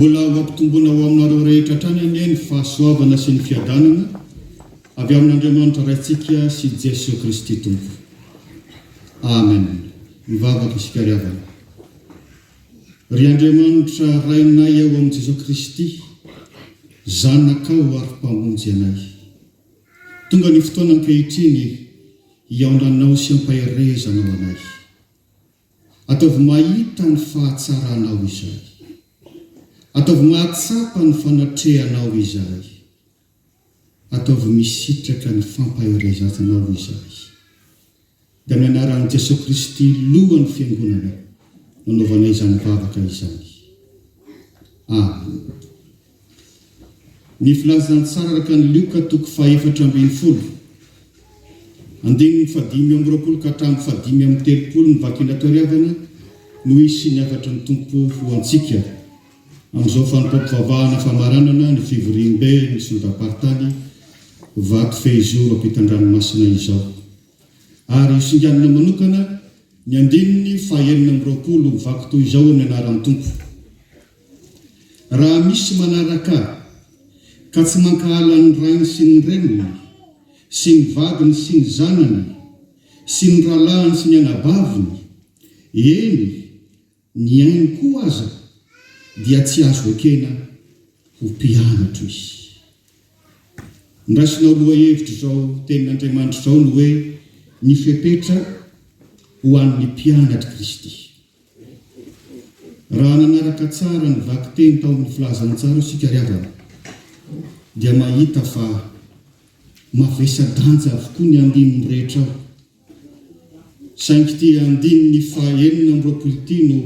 mbola mampitomboana ho aminareo rehetra hatrany anieny fahasoavana sy ny fiadanana avy amin'Andriamanitra raintsika sy Jesosy Kristy tompo. Amen. Mivavaka isika riavana. Ry Andriamanitra rainay ao amin'i Jesosy Kristy, zanakao ary mpamonjy anay. Tonga ny fotoana ankehitriny hiaonanao sy hampaherezanao anay. Ataovy mahita ny fahatsaranao izay. Ataovy mahatsapa ny fanatrehanao izay. Ataovy misitraka ny fampaherezanao izay. Dia amin'ny anaran'i Jesosy Kristy lohan'ny fiangonana nanaovanay izany vavaka izany. Amen. Ny filazantsara araka ny Luka 4:4. Andininy 5:20 ka hatramin'ny 5:30 ny vakina tao riavana no isy ny afatra ny tompo ho antsika. Amin'izao fanompam-pivavahana famaranana ny fivoriam-be ny sondapartany vato fehizoro ampitan-dranomasina izao. Ary singanana manokana ny andininy 9:20 vaky toy izao ny anaran'ny tompo. Raha misy manaraka ka tsy mankahala ny rainy sy ny reniny sy ny vadiny sy ny zanany sy ny ralahany sy ny anabaviny, eny ny ainy koa aza, dia tsy azo ekena ho mpianatra izy. Ndraisinao loha hevitra izao tenin'Andriamanitra izao no hoe ny fepetra ho an'ny mpianatra Kristy. Raha nanaraka tsara ny vaky teny tao amin'ny filazantsara isika riavana, dia mahita fa mavesa-danja avokoa ny andininy rehetra ao. Saingy ty andininy 9:20 no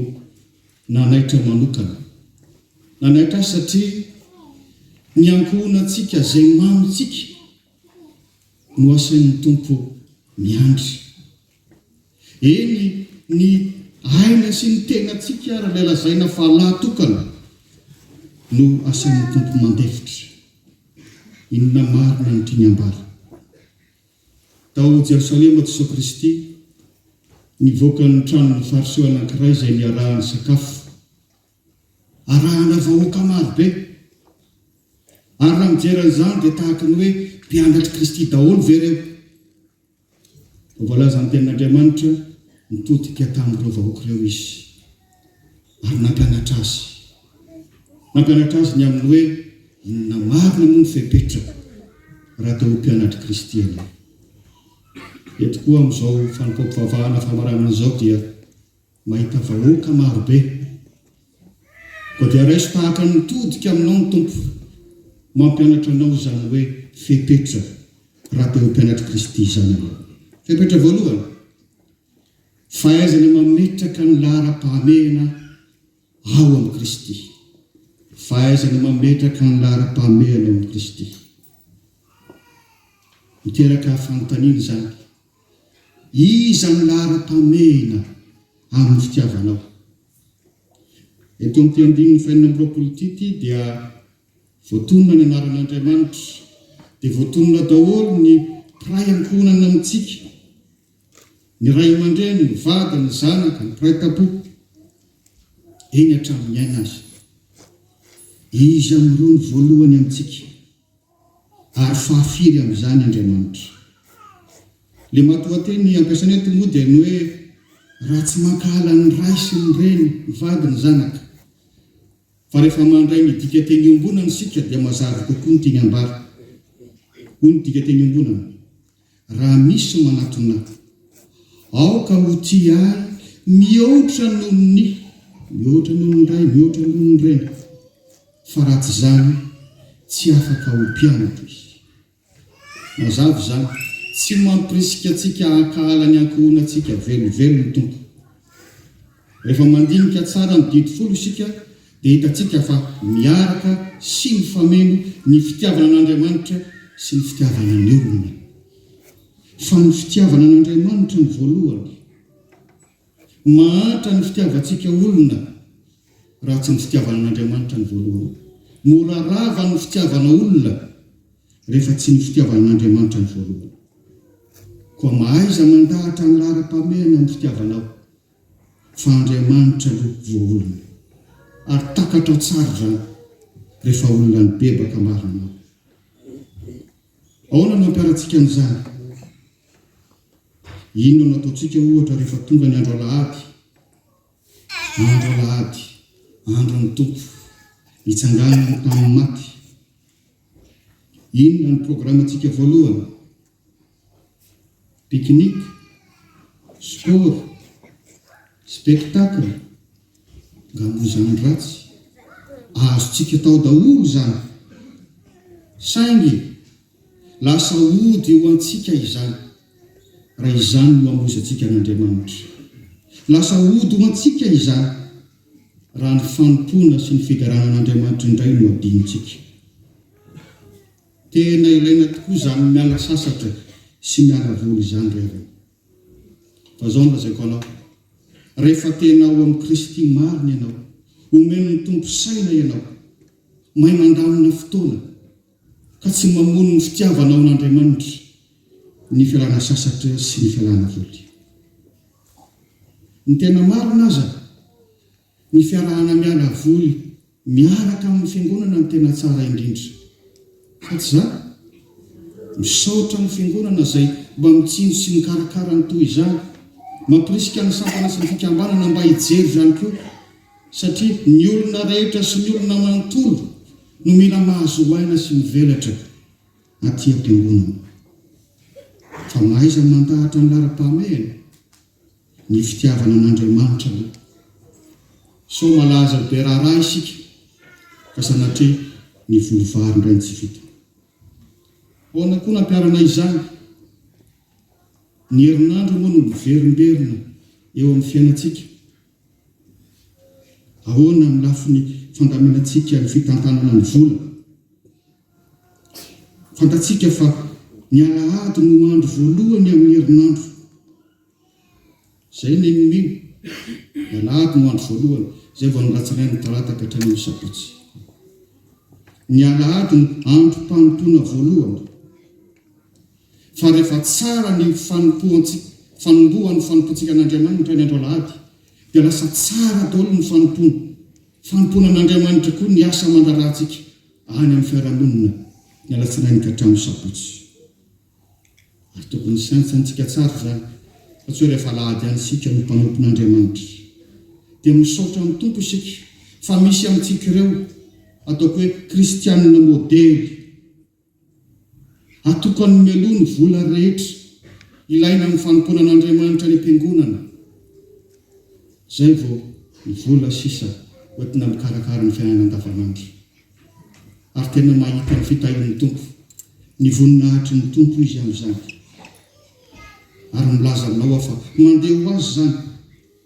nanaitra manokana. Nanaitra satria ny ankohonantsika izay mamitsika no asain'ny tompo miandry. Eny ny aina sy ny tenantsika ary ilay lazaina fa lahatokana no asain'ny tompo mandefitra. Inona marina ny tiany ambara. Tao Jerosalema Jesosy Kristy nivoaka ny tranon'ny fariseo anankiray izay niarahany sakafo. Arahana vahoaka marobe. Ary raha mijery an'izany dia tahaka ny hoe mpianatra Kristy daholo ve reo. Voalaza ny tenin'Andriamanitra nitodika tamin'ireo vahoaka ireo izy. Ary nampianatra azy. Nampianatra azy ny amin'ny hoe inona marina moa ny fepetraka raha tao mpianatra Kristy ianao. Eto koa amin'izao fanompam-pivavahana famaranana izao dia mahita vahoaka marobe. Koa dia raiso tahaka ny todika aminao ny tompo mampianatra anao izany hoe fepetra raha tao mpianatra Kristy izany anao. Fepetra voalohany, fahaizana mametraka ny lahara-pahamehana ao amin'ny Kristy. Fahaizana mametraka ny lahara-pahamehana ao amin'ny Kristy. Miteraka fanontaniana izany. Iza ny lahara-pahamehana amin'ny fitiavanao? Eto amin'ity andininy 9:20 dia voatonona ny anaran'Andriamanitra, dia voatonona daholo ny mpiray ankohonana amintsika, ny ray aman-dreny, ny vady, ny zanaka, ny mpiray tampo, eny hatramin'ny aina azy. Izy amin'ireo ny voalohany amintsika, ary fahafiry amin'izany Andriamanitra. Le matoa-teny ampiasaina eto moa dia ny hoe raha tsy mankahala ny ray sy ny reny, ny vady, ny zanaka. Fa rehefa mandray ny dika teny iombonana isika dia mazava kokoa ny tiany ambara. Hoy ny dika teny iombonana. Raha misy manatona, aoka ho tia ahy mihoatra noho ny ray, mihoatra noho ny reny. Fa raha tsy zany, tsy afaka ho mpianatra izy. Mazava zany, tsy mampirisika antsika hankahala ny ankohonantsika velovelo ny tompo. Rehefa mandinika tsara ny 10 isika, dia hitantsika fa miaraka sy ny fameno ny fitiavana an'Andriamanitra sy ny fitiavana ny olona. Fa ny fitiavana an'Andriamanitra ny voalohany. Mahatra ny fitiavantsika olona raha tsy ny fitiavana an'Andriamanitra ny voalohany. Mora rava ny fitiavana olona rehefa tsy ny fitiavana an'Andriamanitra ny voalohany. Koa mahaiza mandahatra ny lahara-pahamehana amin'ny fitiavanao, fa Andriamanitra aloha voaolona. ary takatra tsara zany rehefa olona ny bebaka marinao. Ahoana no ampiarantsika an'izany? Ino no ataontsika ohatra rehefa tonga ny andro alahady? Andro alahady, andro ny tompo, hitsanganana tamin'ny maty. Inona ny programantsika voalohany? Pique-nique, sport, spectacle, gamozany ratsy. Azontsika tao daholo zany. Saingy lasa ody eo antsika izany raha izany no amozantsika n'Andriamanitra. Lasa ody ho antsika izany raha ny fanompona sy ny fidaranan'Andriamanitra indray no adinontsika. Tena ilaina tokoa zany miala sasatra sy miala voly izany rehefa. Fa zao no lazaiko anao, rehefa tena ao amin'ny Kristy marina ianao, omeno ny tompo saina ianao, mahay mandamina fotoana ka tsy mamono ny fitiavanao n'Andriamanitra, ny fialana sasatra sy ny fialana voly. Ny tena marina aza, ny fiarahana miala voly miaraka amin'ny fiangonana ny tena tsara indrindra. Fa tsy za misaotra ny fiangonana izay mba mitsino sy mikarakara ny toy izany, mampirisika ny sampana sy ny fikambanana mba hijery izany koa, satria ny olona rehetra sy ny olona manontolo no mila mahazo aina sy mivelatra aty am-piangonana. Fa mahaiza mandahatra ny lara-pahamehana ny fitiavana n'Andriamanitra aloha. So malaza be raharaha isika ka sanatria ny volovary indray ny tsy vita. Ahoana koa nampiarana izany? Ny herinandro moa no miverimberina eo amin'ny fiainantsika. Ahoana amin'ny lafiny fandaminantsika ny fitantanana ny vola? Fantatsika fa ny alahady no andro voalohany amin'ny herinandro. Zay ny mino. Ny alahady no andro voalohany. Zay vao noratsinainy ny talata ka hatrany ny sabotsy. Ny alahady no andro mpanompoana voalohany. Fa rehefa tsara ny fanompoantsika n'Andriamanitra ny andro alahady, dia lasa tsara daholo ny fanompoana n'Andriamanitra koa ny asa mandrarantsika any amin'ny fiarahamonina ny alatsinainy ka hatramin'ny sabotsy. Ary tokony saintsantsika tsara zany, fa tsy hoe rehefa alahady ihany isika no mpanompon'Andriamanitra. Dia misaotra amin'ny tompo isika fa misy amintsika ireo ataoko hoe kristianina modely, atokany meloa ny vola rehetra ilaina amin'ny fanompoana n'Andriamanitra ny am-piangonana. Zay vao ny vola sisa hoentina mikarakara ny fiainana andavanandro. Ary tena mahita ny fitahirin'ny tompo, ny voninahitry ny tompo izy amin'izany. Ary milaza aminao fa mandeha ho azy zany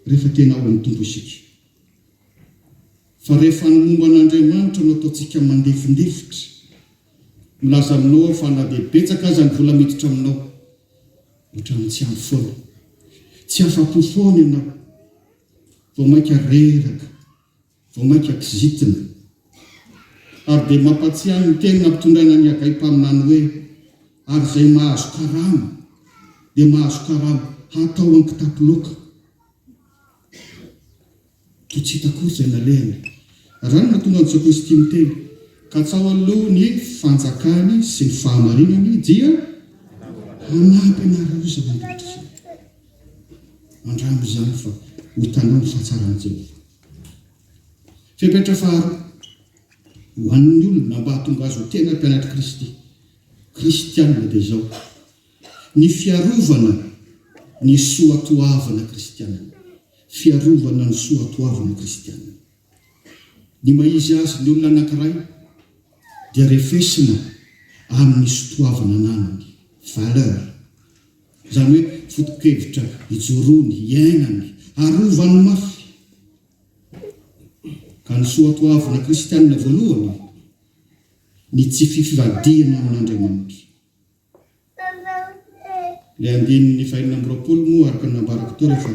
rehefa tena ao amin'ny tompo isika. Fa rehefa ny momba n'Andriamanitra no ataontsika mandefindefitra, milaza aminao fa na dia betsaka aza ny vola miditra aminao, ohatran'ny tsy ampy foana, tsy afa-po foana ianao, vao mainka reraka, vao mainka kizitina. Ary dia mampatsiahy ny teny nampitondraina ny agay-paminany hoe, ary izay mahazo karama dia mahazo karama hatao amin'ny kitapo loka. Toy tsy hita kory izay nalehany. Raha no tonga antsika izy tia miteny, ka tsao aloha ny fanjakany sy ny fahamarinany dia hanampy anareo izy mandritra. Andramby izany fa hitanao ny fahatsarany Jehova. Fepetra faharoa, ho an'ny olona mba hahatonga azy ho tena mpianatra Kristy, kristianina dia izao: ny fiarovana ny soatoavana kristianina. Fiarovana ny soatoavana kristianina. Ny maizy azy ny olona anankiray dia refesina amin'ny soatoavana ananany, valeur. Izany hoe foto-kevitra hijoroany, hiainany, arovany mafy. Ka ny soatoavana kristianina voalohany, ny tsy fifivadiana amin'Andriamanitra. Ilay andininy 220 moa araka ny nambarako teo rehefa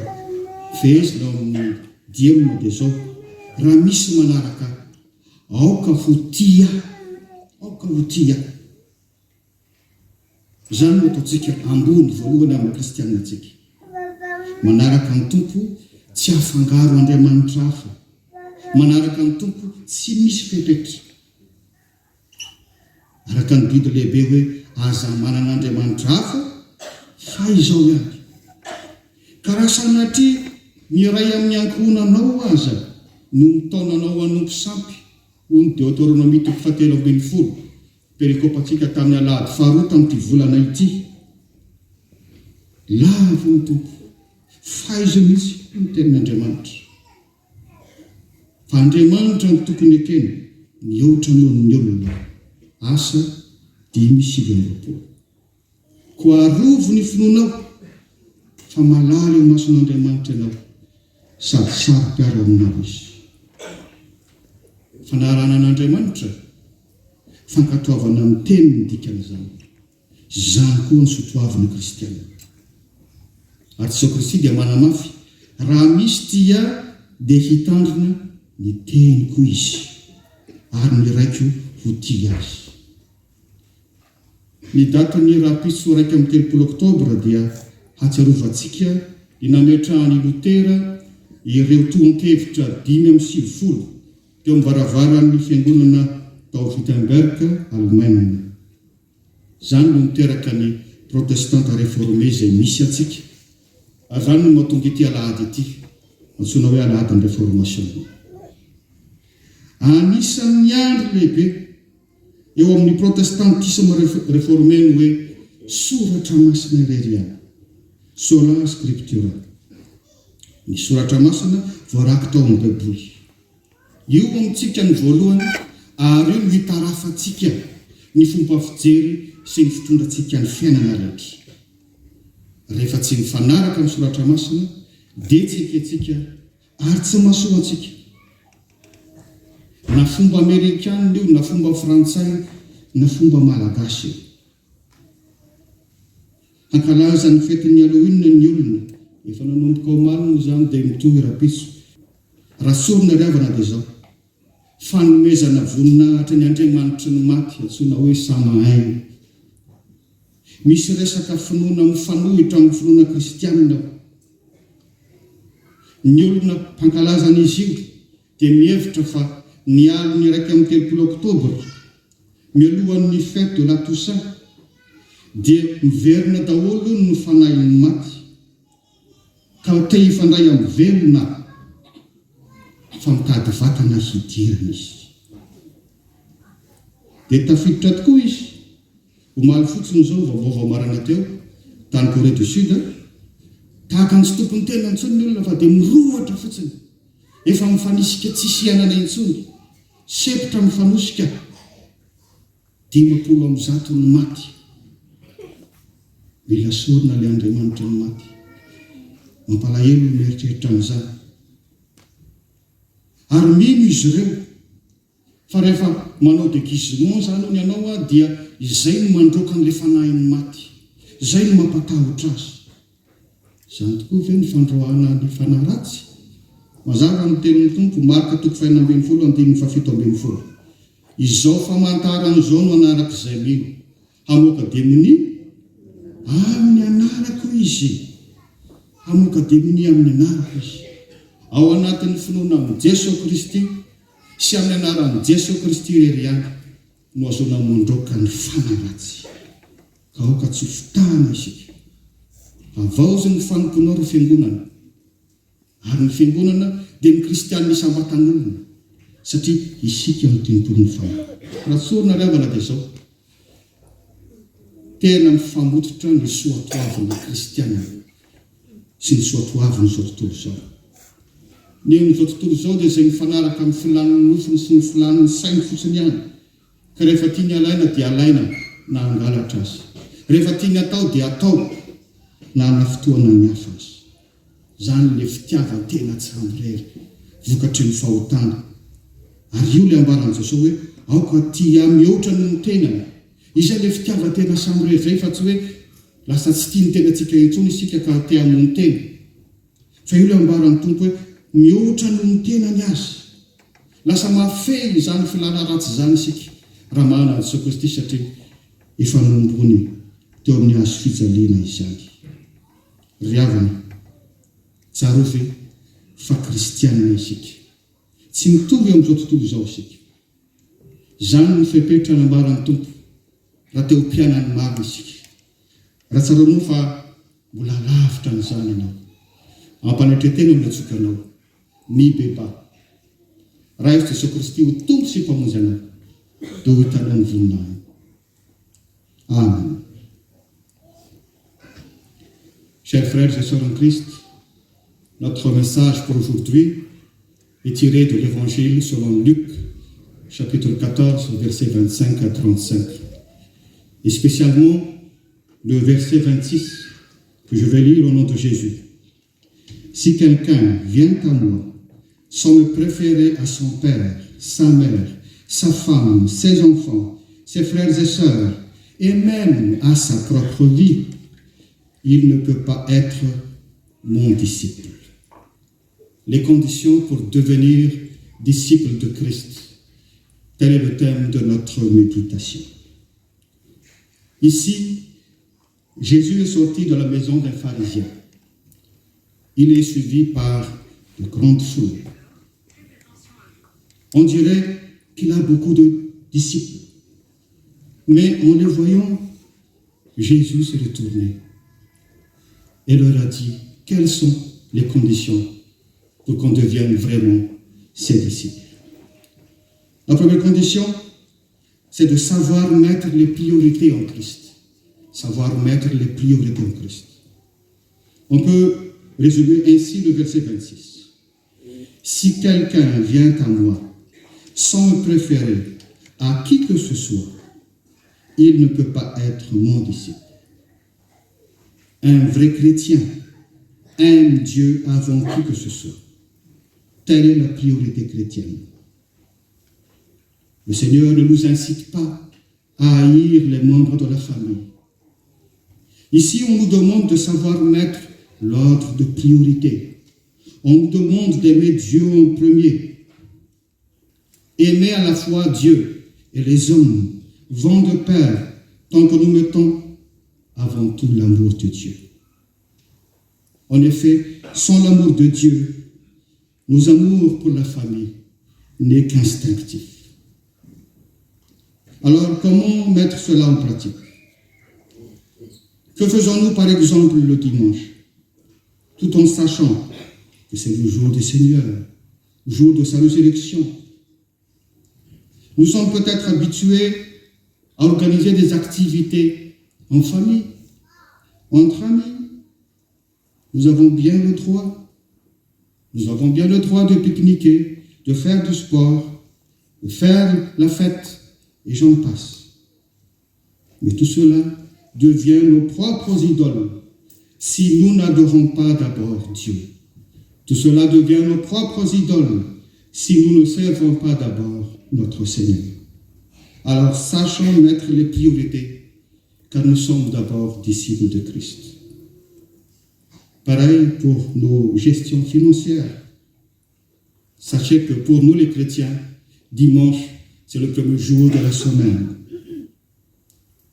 vezina ao amin'ny diemina dia zao: raha misy manaraka aoka ho tia, aoka ho tia. Izany no ataontsika ambony voalohany amin'ny kristianinantsika. Manaraka ny tompo, tsy afangaro Andriamanitra hafa, manaraka ny tompo tsy misy fepetra. Araka ny bidy lehibe hoe aza manan'Andriamanitra hafa fa izao ihany. Ka raha sanatria miray amin'ny ankohonanao aza no mitaonanao anompo sampy, hoy Deutéronomie 7:7, perikopantsika tamin'ny Alahady 2 tamin'ity volana ity. Lavo ny tompo, faiza mihitsy ny tenin'Andriamanitra. Fa Andriamanitra ny tokony ekeny mihoatra noho ny olona. Asa 5:20. Koa arovo ny finoanao fa malala eo mason'Andriamanitra ianao sady saro-piaro aminao izy. Fanarana an'Andriamanitra fankatoavana amin'ny teny ny dikan'izany. Izany koa ny soatoavin'ny kristiana. Ary Jesosy Kristy dia manamafy, raha misy tia dia hitandrina ny teny koa izy ary ny raiko ho tia azy. Ny datan'ny rahampitso 1 Oktobra dia hatsiarovantsika ny nametrahany Lotera ireo tohan-kevitra 570 teo amin'ny varavaran'ny fiangonana tao Wittenberg, Allemagne. Izany no miteraka ny protestanta réformé izay misy atsika. Izany no mahatonga ity alahady ity, antsoina hoe alahadin'ny réformation. Anisan'ny andro lehibe eo amin'ny protestantisme réformé hoe soratra masina ireriana, sola scriptura. Ny soratra masina voaraka tao amin'ny Baiboly. Io amintsika ny voalohany ary io no hitarafantsika ny fomba fijery sy ny fitondrantsika ny fiainana rehetra. Rehefa tsy mifanaraka amin'ny soratra masina dia tsy eketsika ary tsy mahasoa antsika. Na fomba Amerikana io, na fomba Frantsay, na fomba Malagasy. Hankalaza ny fetin'ny Halloween ny olona, efa nanomboka omanina izany dia mitohy rahampitso. Raha sorina riavana dia izao: fanomezana voninahitra ny Andriamanitra ny maty, antsoina hoe Samain. Misy resaka finoana mifanohitra amin'ny finoana kristianina. Ny olona mpankalazan'izy io dia mihevitra fa ny aliny 1 Oktobra mialohan'ny fête de la Toussaint dia miverina daholo ny fanahin'ny maty, ka te hifandray amin'ny velona fa mitady vatana hidirana izy. Dia tafiditra tokoa izy. Omaly fotsiny izao vaovao marana teo tany Corée du Sud, tahaka ny tsy tompony tena intsony ny olona fa dia mirohatra fotsiny, efa mifanisika tsisy ianana intsony, sepitra mifanosika 50 ny maty. Mila sorina ilay Andriamanitra ny maty. Mampalahelo ny mieritreritra amin'izany. Ary mino izy ireo fa rehefa manao déguisement zany hono ianao dia izay no mandroaka an'ilay fanahin'ny maty, izay no mampatahotra azy. Izany tokoa ve ny fandrahoana ny fanahy ratsy? Mazava ny tenin'ny Tompo, Marka 5:17. Izao famantaran'izao no anarak'izay mino, hamoaka démonie amin'ny anarako izy, hamoaka démonie amin'ny anarako izy. Ao anatin'ny finoana amin'ny Jesosy Kristy sy amin'ny anaran'i Jesosy Kristy irery ihany no azona mandroaka ny fanahy ratsy. Ka aoka tsy fitahana isika. Avaozy ny fanomponao ry fiangonana. Ary ny fiangonana dia ny kristianina isambatan'olona, satria isika no tenton'ny fanahy. Raha sorina riavana dia izao: tena mifamototra ny soatoavin'ny kristianina sy ny soatoavin'ny izao tontolo izao. N'izao tontolo izao dia izay mifanaraka amin'ny filan'ny nofiny sy ny filan'ny sainy fotsiny ihany. Ka rehefa tiany alaina dia alaina na angalatra azy, rehefa tiany atao dia atao na anafotoana ny hafa azy. Izany ilay fitiavan-tena tsy hamirery vokatry ny fahotana. Ary io ilay ambaran'i Jesosy hoe aoka tia mihoatra ny tenany. Izay ilay fitiavan-tena sy hamirery izay, fa tsy hoe lasa tsy tia ny tenantsika intsony isika ka te hamono tena. Fa io ilay ambaran'ny Tompo hoe mihoatra ny tenany azy. Lasa mahafehy izany filana ratsy izany isika raha mahana Jesosy Kristy, satria efa nombony teo amin'ny hazo fijaliana izany. Ry havana, tsaro ve fa kristianina isika? tsy mitovy amin'izao tontolo izao isika. Izany ny fepetra nambaran'ny tompo raha teo mpianany maro isika. Raha tsaranao fa mbola lavitra n'izany ianao. Ampanetretena amin'ny atsokanao. Mibeba. Raha Yesu Jesosy Kristy ho tompo sy mpamonjy anao, dia ho hitanao ny voninahiny. Amen. Chers frères et sœurs en Christ, notre message pour aujourd'hui est tiré de l'évangile selon Luc, chapitre 14, versets 25 à 35. Et spécialement le verset 26 que je vais lire au nom de Jésus. Si quelqu'un vient à moi sans me préférer à son père, sa mère, sa femme, ses enfants, ses frères et sœurs, et même à sa propre vie, il ne peut pas être mon disciple. Les conditions pour devenir disciple de Christ. Tel est le thème de notre méditation. Ici, Jésus est sorti de la maison d'un pharisien. Il est suivi par de grandes foules. On dirait qu'il a beaucoup de disciples. Mais en les voyant, Jésus s'est retourné et leur a dit quelles sont les conditions pour qu'on devienne vraiment ses disciples. La première condition, c'est de savoir mettre les priorités en Christ. Savoir mettre les priorités en Christ. On peut résumer ainsi le verset 26. Si quelqu'un vient à moi sans me préférer à qui que ce soit, il ne peut pas être mon disciple. Un vrai chrétien aime Dieu avant qui que ce soit. Telle est la priorité chrétienne. Le Seigneur ne nous incite pas à haïr les membres de la famille. Ici, on nous demande de savoir mettre l'ordre de priorité. On nous demande d'aimer Dieu en premier. Aimer à la fois Dieu et les hommes vont de pair tant que nous mettons avant tout l'amour de Dieu. En effet, sans l'amour de Dieu, nos amours pour la famille n'est qu'instinctif. Alors, comment mettre cela en pratique? Que faisons-nous par exemple le dimanche, tout en sachant que c'est le jour du Seigneur, le jour de sa résurrection? Nous sommes peut-être habitués à organiser des activités en famille, entre amis. Nous avons bien le droit. Nous avons bien le droit de pique-niquer, de faire du sport, de faire la fête, et j'en passe. Mais tout cela devient nos propres idoles si nous n'adorons pas d'abord Dieu. Tout cela devient nos propres idoles si nous ne servons pas d'abord notre Seigneur. Alors sachons mettre les priorités, car nous sommes d'abord disciples de Christ. Pareil pour nos gestions financières. Sachez que pour nous les chrétiens, dimanche, c'est le premier jour de la semaine.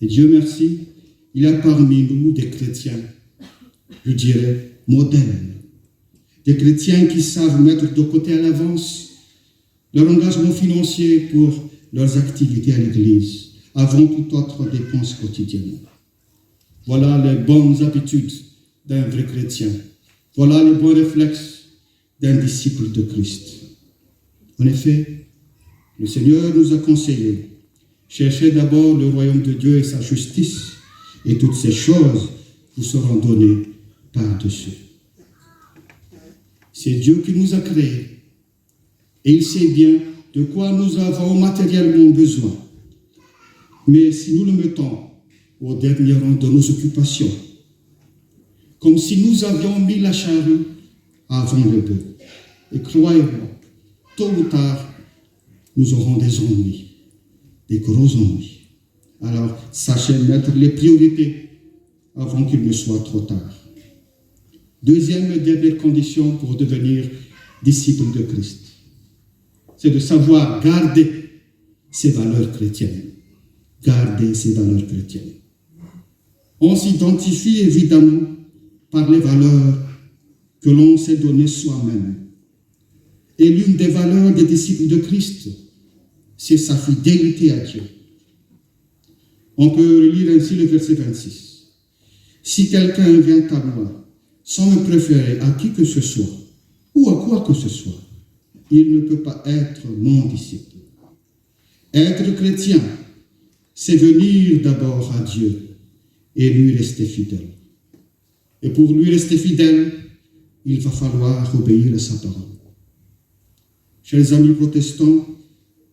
Et Dieu merci, il y a parmi nous des chrétiens, je dirais, modèles. Des chrétiens qui savent mettre de côté à l'avance leur engagement financier pour leurs activités à l'Église, avant toute autre dépense quotidienne. Voilà les bonnes habitudes d'un vrai chrétien. Voilà les bons réflexes d'un disciple de Christ. En effet, le Seigneur nous a conseillé, cherchez d'abord le royaume de Dieu et sa justice, et toutes ces choses vous seront données par-dessus. C'est Dieu qui nous a créés, et il sait bien de quoi nous avons matériellement besoin. Mais si nous le mettons au dernier rang de nos occupations, comme si nous avions mis la charrue avant le bœuf, et croyez-moi, tôt ou tard, nous aurons des ennuis, des gros ennuis. Alors, sachez mettre les priorités avant qu'il ne soit trop tard. Deuxième et dernière condition pour devenir disciple de Christ, c'est de savoir garder ses valeurs chrétiennes. Garder ses valeurs chrétiennes. On s'identifie évidemment par les valeurs que l'on s'est données soi-même. Et l'une des valeurs des disciples de Christ, c'est sa fidélité à Dieu. On peut lire ainsi le verset 26. Si quelqu'un vient à moi sans me préférer à qui que ce soit, ou à quoi que ce soit, il ne peut pas être mon disciple. Être chrétien, c'est venir d'abord à Dieu et lui rester fidèle. Et pour lui rester fidèle, il va falloir obéir à sa parole. Chers amis protestants,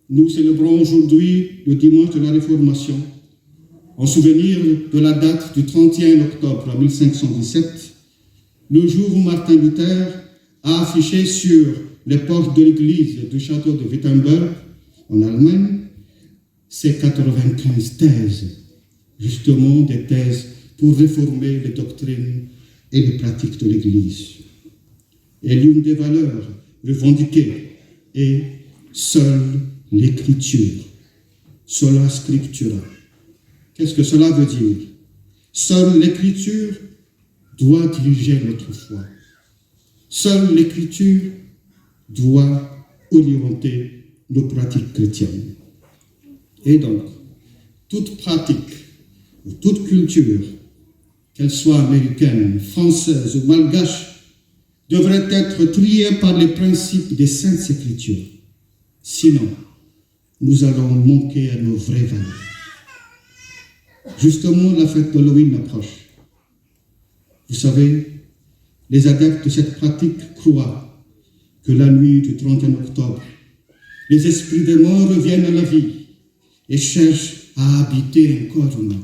nous célébrons aujourd'hui le dimanche de la Réformation, en souvenir de la date du 31 octobre 1517, le jour où Martin Luther a affiché sur les portes de l'église du château de Wittenberg, en Allemagne, ses 95 thèses, justement des thèses pour réformer les doctrines et les pratiques de l'Église. Et l'une des valeurs revendiquées est seule l'Écriture, sola scriptura. Qu'est-ce que cela veut dire? Seule l'Écriture doit diriger notre foi. Seule l'Écriture doit orienter nos pratiques chrétiennes. Et donc, toute pratique ou toute culture, qu'elle soit américaine, française ou malgache, devrait être triée par les principes des Saintes Écritures. Sinon, nous allons manquer à nos vraies valeurs. Justement, la fête d'Halloween approche. Vous savez, les adeptes de cette pratique croient que la nuit du 31 octobre, les esprits des morts reviennent à la vie et cherchent à habiter un corps humain,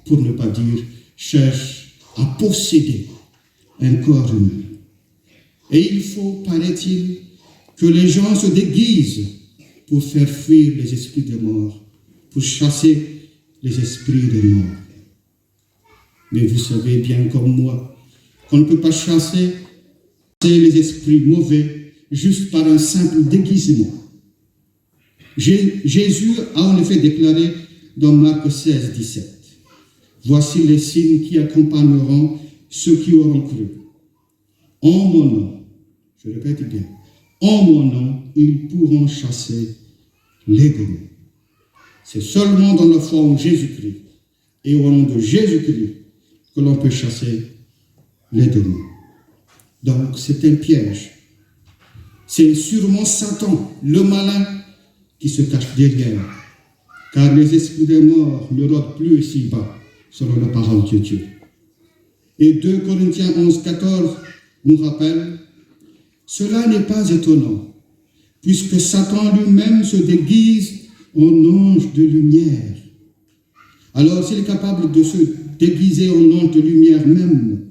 pour ne pas dire cherchent à posséder un corps humain. Et il faut, paraît-il, que les gens se déguisent pour faire fuir les esprits des morts, pour chasser les esprits des morts. Mais vous savez bien comme moi qu'on ne peut pas chasser les esprits mauvais juste par un simple déguisement. Jésus a en effet déclaré dans Marc 16, 17, « Voici les signes qui accompagneront ceux qui auront cru. En mon nom, je répète bien, en mon nom, ils pourront chasser les démons. » C'est seulement dans la foi en Jésus-Christ et au nom de Jésus-Christ que l'on peut chasser les démons. Donc c'est un piège. C'est sûrement Satan, le malin, qui se cache derrière, car les esprits des morts ne rôdent plus ici-bas, selon la parole de Dieu. Et 2 Corinthiens 11, 14 nous rappelle, cela n'est pas étonnant, puisque Satan lui-même se déguise en ange de lumière. Alors, s'il est capable de se déguiser en ange de lumière même,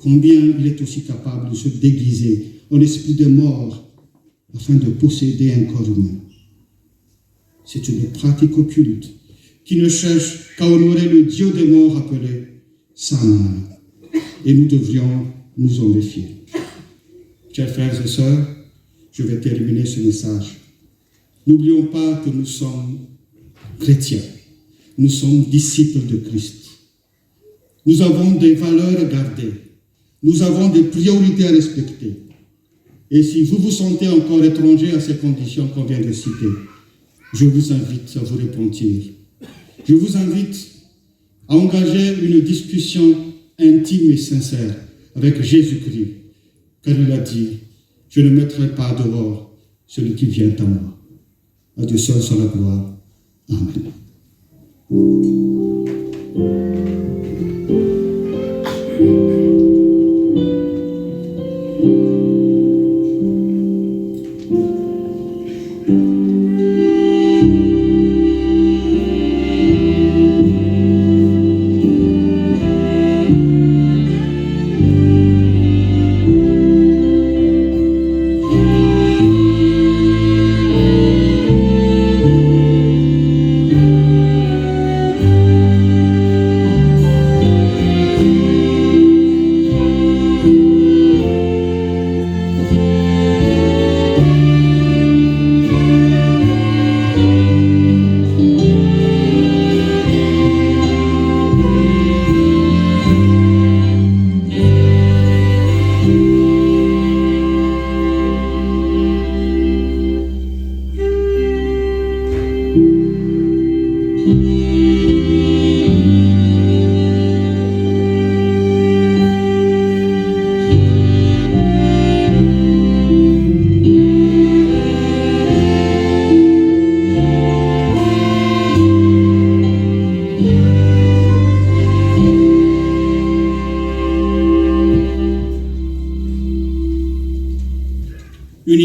combien il est aussi capable de se déguiser en esprit de mort afin de posséder un corps humain. C'est une pratique occulte qui ne cherche qu'à honorer le Dieu des morts appelé Saman. Et nous devrions nous en méfier. Chers frères et sœurs, je vais terminer ce message. N'oublions pas que nous sommes chrétiens. Nous sommes disciples de Christ. Nous avons des valeurs à garder. Nous avons des priorités à respecter. Et si vous vous sentez encore étranger à ces conditions qu'on vient de citer, je vous invite à vous repentir. Je vous invite à engager une discussion intime et sincère avec Jésus-Christ, car il a dit, je ne mettrai pas dehors celui qui vient à moi. À Dieu seul soit la gloire. Amen.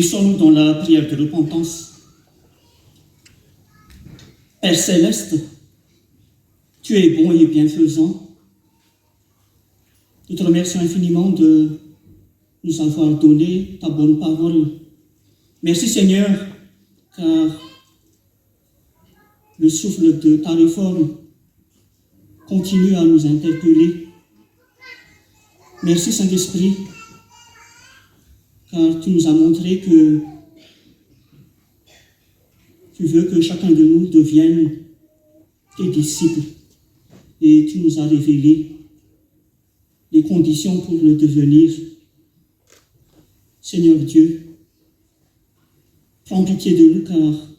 Unissons-nous dans la prière de repentance. Père céleste, tu es bon et bienfaisant. Nous te remercions infiniment de nous avoir donné ta bonne parole. Merci Seigneur, car le souffle de ta réforme continue à nous interpeller. Merci Saint-Esprit, car tu nous as montré que tu veux que chacun de nous devienne tes disciples et tu nous as révélé les conditions pour le devenir. Seigneur Dieu, prends pitié de nous car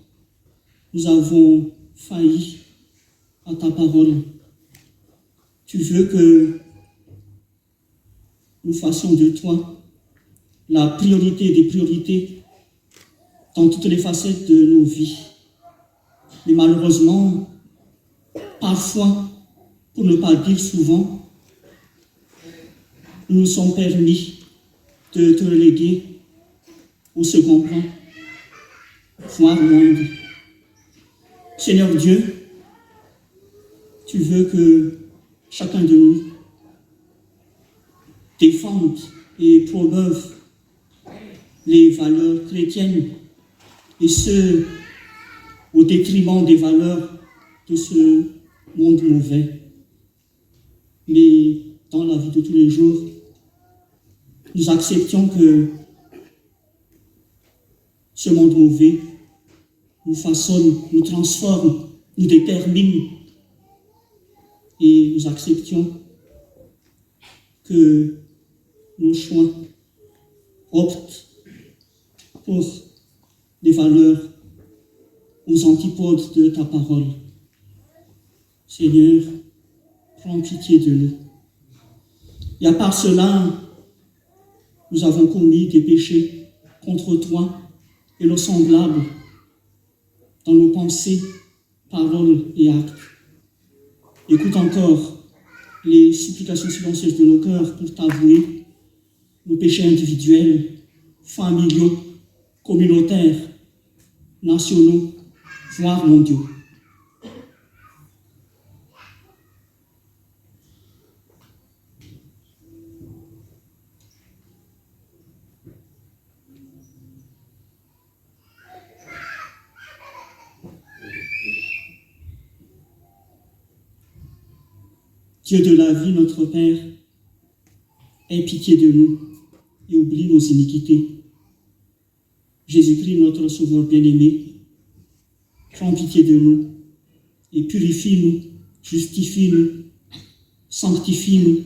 nous avons failli à ta parole. Tu veux que nous fassions de toi la priorité des priorités dans toutes les facettes de nos vies. Mais malheureusement, parfois, pour ne pas dire souvent, nous nous sommes permis de te reléguer au second plan, voire moindre. Seigneur Dieu, tu veux que chacun de nous défende et promeuve les valeurs chrétiennes, et ce, au détriment des valeurs de ce monde mauvais. Mais dans la vie de tous les jours, nous acceptions que ce monde mauvais nous façonne, nous transforme, nous détermine, et nous acceptions que nos choix optent pour des valeurs aux antipodes de ta parole. Seigneur, prends pitié de nous. Et à part cela, nous avons commis des péchés contre toi et nos semblables dans nos pensées, paroles et actes. Écoute encore les supplications silencieuses de nos cœurs pour t'avouer nos péchés individuels, familiaux, communautaires, nationaux, voire mondiaux. Dieu de la vie, notre Père, aie pitié de nous et oublie nos iniquités. Jésus-Christ, notre Sauveur bien-aimé, prends pitié de nous et purifie-nous, justifie-nous, sanctifie-nous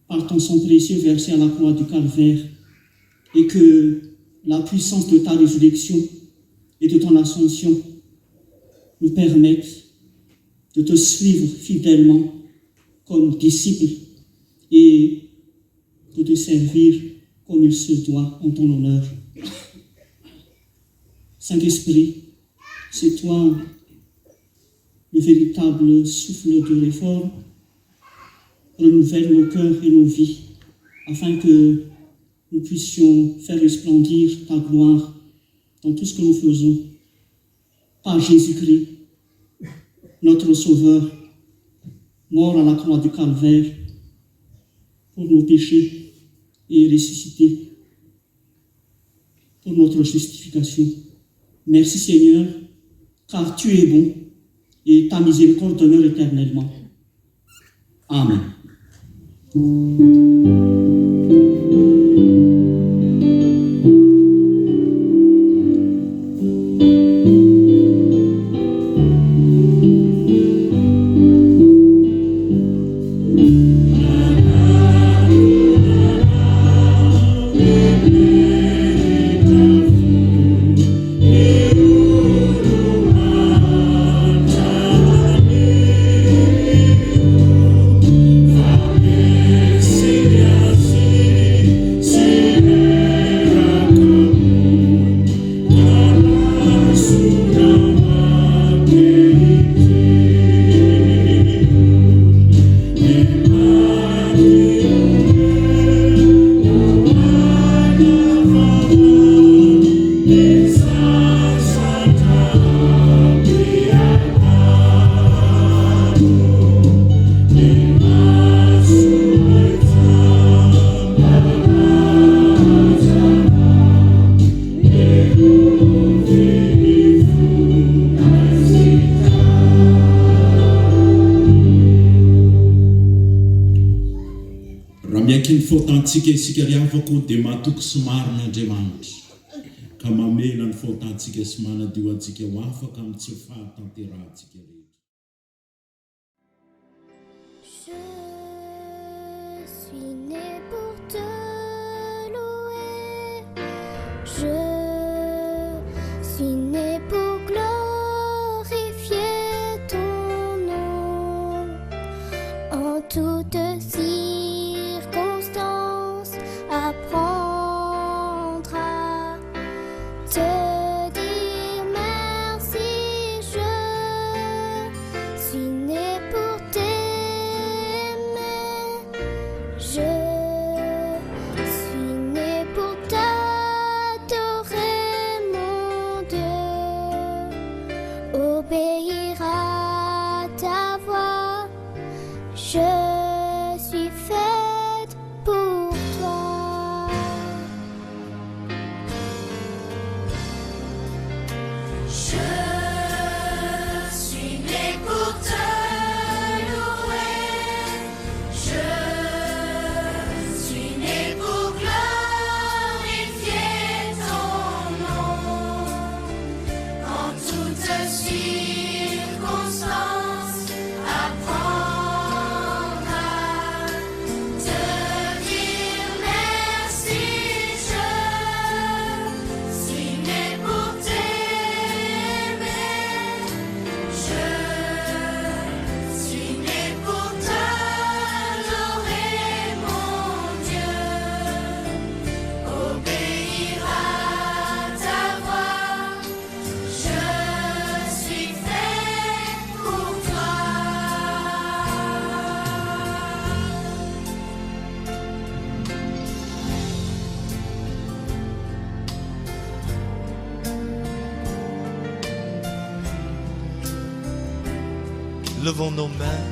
par ton sang précieux versé à la croix du Calvaire, et que la puissance de ta résurrection et de ton ascension nous permette de te suivre fidèlement comme disciples et de te servir comme il se doit en ton honneur. Saint-Esprit, c'est toi le véritable souffle de réforme. Renouvelle nos cœurs et nos vies afin que nous puissions faire resplendir ta gloire dans tout ce que nous faisons. Par Jésus-Christ, notre Sauveur, mort à la croix du Calvaire pour nos péchés et ressuscité pour notre justification. Merci Seigneur, car tu es bon et ta miséricorde demeure éternellement. Amen. Serious. faotantsika isika ry afako dia matoky somarin'Andriamanitra ka mamela ny faotantsika sy manadio antsika ho afaka amin'ny tsy fahatanterantsika rehetra. Je suis né pour te louer. Je suis né pour glorifier ton nom. En toutes circonstances, apprendre à te dire merci. Je suis né pour t'aimer. Je suis né pour t'adorer, mon Dieu. Obéir à ta voix. Je suis faite pour toi. Je suis née pour te louer. Je suis née pour glorifier ton nom. En toutes circonstances, apprendre à te dire merci. Je suis née pour t'aimer. Je suis née pour t'adorer, mon Dieu. Obéir à ta voix. Je suis faite pour toi. Levons nos mains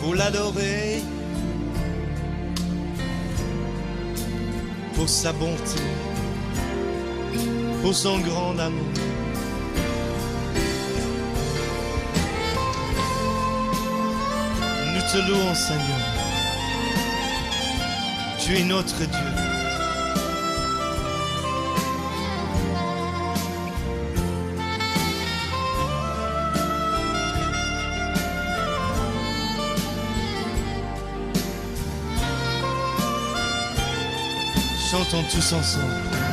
pour l'adorer, pour sa bonté, pour son grand amour. Nous te louons, Seigneur. Tu es notre Dieu. Chantons tous ensemble.